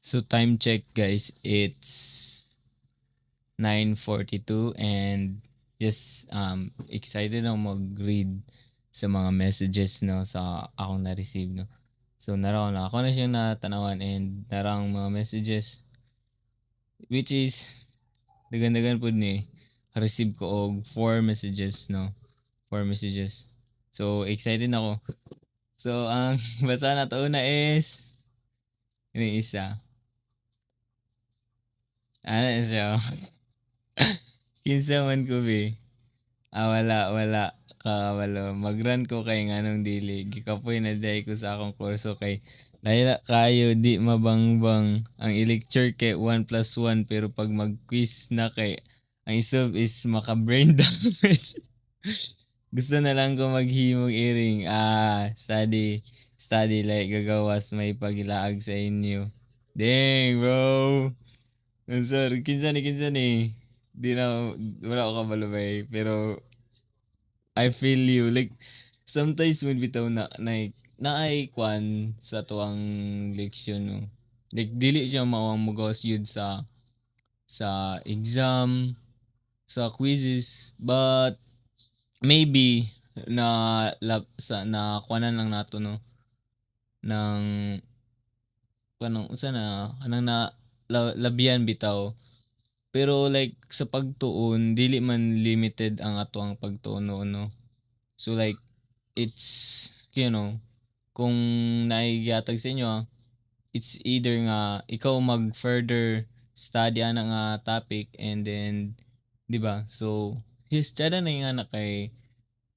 So time check guys, it's 9:42 and just excited ako mag-read sa mga messages no sa akong na-receive no. So naraw na ako na siyang natanawan and narang mga messages which is dagan-dagan pud ni receive ko og 4 messages no. 4 messages. So excited ako. So ang basa na to una is ini isa. Ano siya? Kinsa man ko be. Wala. Kakawalo. Mag-run ko kay nganong dili. Gikapoy na day ko sa akong kurso kay layla kayo di mabangbang. Ang i-lecture kay 1+1 pero pag mag-quiz na kay ang isob is maka-brain damage. Gusto na lang ko maghimog iring. Study like gagawas may pagilaag sa inyo. Dang, bro. Sorry, kinsa ni. Di na, wala ko kabalubay. Pero, I feel you. Like, sometimes when bitaw na ay kwan sa tuwang leksyon, no. Like, dili siya mawang magawas yun sa exam, sa quizzes, but maybe na kwanan lang nato no ng kanang unsa na kanang labian bitaw. Pero like sa pagtuon dili man limited ang ato ang pagtuon no. So like it's kung naigyatag sa inyo it's either nga ikaw mag further study ana nga topic and then 'di ba? So yes, tada na nga na kay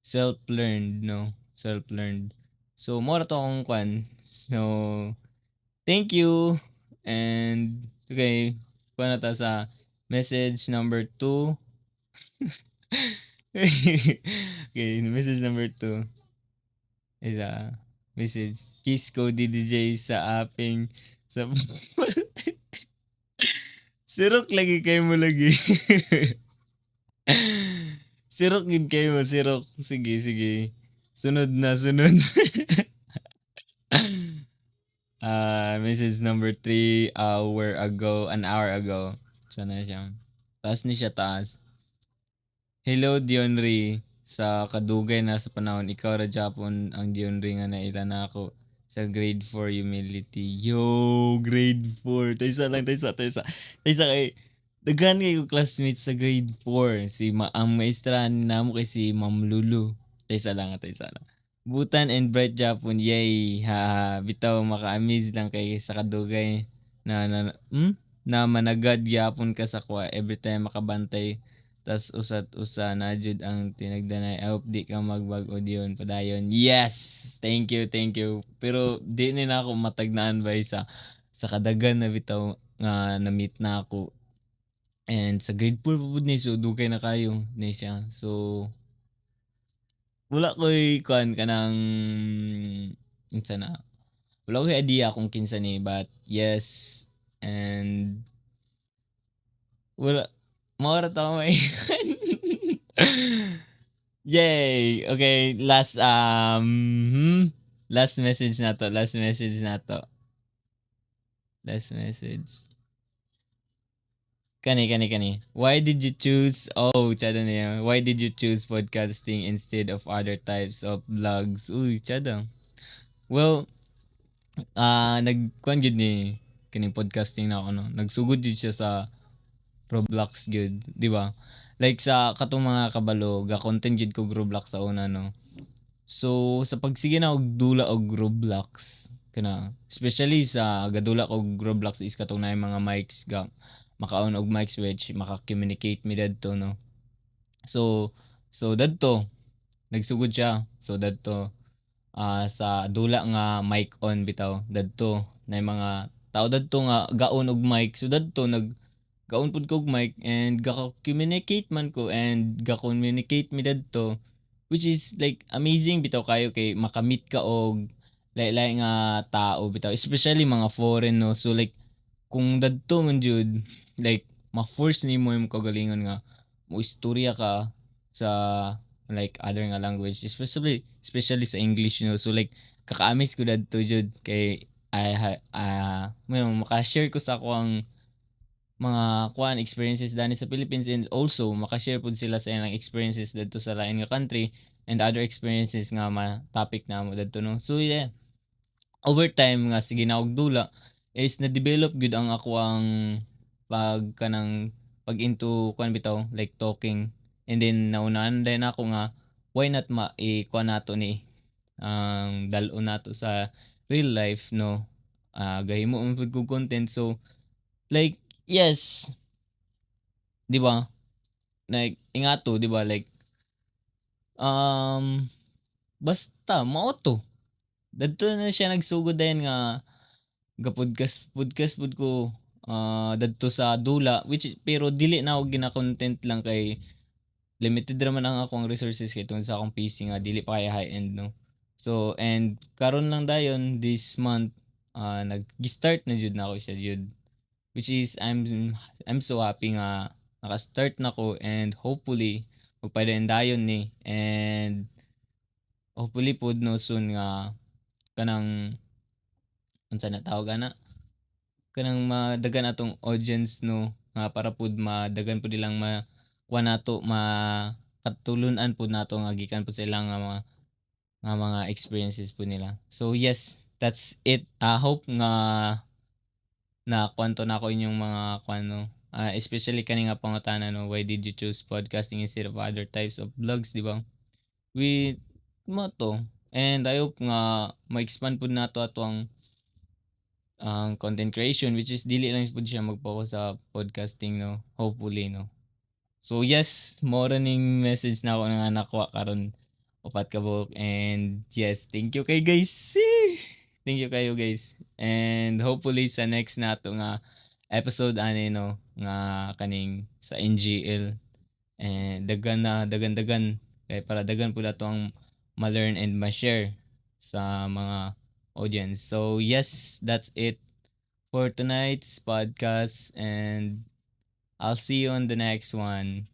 self-learned no, self-learned. So mo ra to akong kwan. So thank you and okay, kuha na ta sa message number 2. Okay, message number 2 is message. Kiss ko DDJ sa aping sa sirok lagi kayo mo lagi. Sirok gid kayo mo, sirok. Sige. Sunod. Message number 3 an hour ago. Sana siya. Taas ni siya taas. Hello Dionry. Sa kadugay na sa panahon, ikaw ra Japon ang Dionry nga naila na ako sa grade 4 humility. Yo, grade 4. Taysa kay daghan kay ko classmates sa grade 4. Ang maestra namo kay si Ma'am Lulu. Taysa lang. Butan and bright Japon. Yay. Ha, bitaw maka-amaze lang kay sa kadugay na managad gyapon ka sa kwa every time makabantay tas usat-usa na jud ang tinagdanay. I hope di ka magbag-o diyon padayon. Yes! Thank you. Pero di ni na ako matagnaan ba sa kadagan na bitaw nga na-meet na ako. And sa grade 4 pa pud ni so dugay na kayo ni siya. So wala ko'y kuan kanang unsa na. Wala ko'y idea kung kinsa ni but yes and wala maura ta may Yay! Okay, last message na to. Last message. Kani. Why did you choose chada na yan. Why did you choose podcasting instead of other types of vlogs? Uy, chada. Well, nagkuan gyud ni kining podcasting na ako no. Nagsugod jud siya sa Roblox gyud, di ba? Like sa katong mga kabalo, ga-content gyud ko Roblox sa una no. So sa pagsige na og dula og Roblox kana especially sa gadula og Roblox is katong na mga mics ga maka-on og mic switch maka-communicate mi dadto no. So dadto nagsugod siya. So dadto sa dula nga mic on bitaw dadto na mga tao dadto nga gaon og mic. So dadto gaon pud kog mic and ga-communicate man ko and ga-communicate mi dadto which is like amazing bitaw kayo kay makamit ka og lain-lain nga tao bitaw especially mga foreign no. So like kung dadto man jud like ma-force nimo yung kagalingon nga mo istorya ka sa like other nga language especially sa English no. So like kaka-amaze ko dadto jud kay maka-share ko sa akong mga kuan experiences dani sa Philippines, and also maka-share pud sila sa ilang experiences dito sa lain nga country and other experiences nga topic na mo dito no. So yeah, over time nga sige na og dula is na-develop gud ang ako ang pag into kuan bitaw like talking, and then naunaan din ako nga why not kuan nato ni ang dal-on nato sa real life no. Gahimo man pud kog content, so like yes, di ba, like ingato di ba, like um basta mao to dadto na siya nagsugod dayon nga ga-podcast podcast pud ko dadto sa dula, pero dili na ako gina-content lang kay limited raman ang akong resources kay tungod sa akong PC nga dili pa kay high end no. So and karon lang dayon this month nag-start na jud na ako siya jud, which is I'm so happy nga naka-start na ko, and hopefully magpadayon dayon ni, and hopefully pud no soon nga kanang unsa na tawag ana, kanang madagan atong audience no, nga para pud madagan pud ilang kuha nato katulunan pud nato nga gikan pud sa ilang nga mga experiences pud nila. So yes, that's it. Hope nga na kwanto na ko inyong mga kwano. Especially kani nga pangutana no, why did you choose podcasting instead of other types of vlogs, di ba? With mo to. And I hope nga ma-expand pud nato ato ang content creation, which is dili lang pud siya mag-focus sa podcasting no, hopefully no. So yes, mo ra ning message na ako nga nakuha karon upat ka buok, and yes, thank you kay guys. Thank you kayo guys, and hopefully sa next nato nga episode ani no nga kaning sa NGL, and dagan kay para dagan pud ato ang ma-learn and ma-share sa mga audience. So yes, that's it for tonight's podcast, and I'll see you on the next one.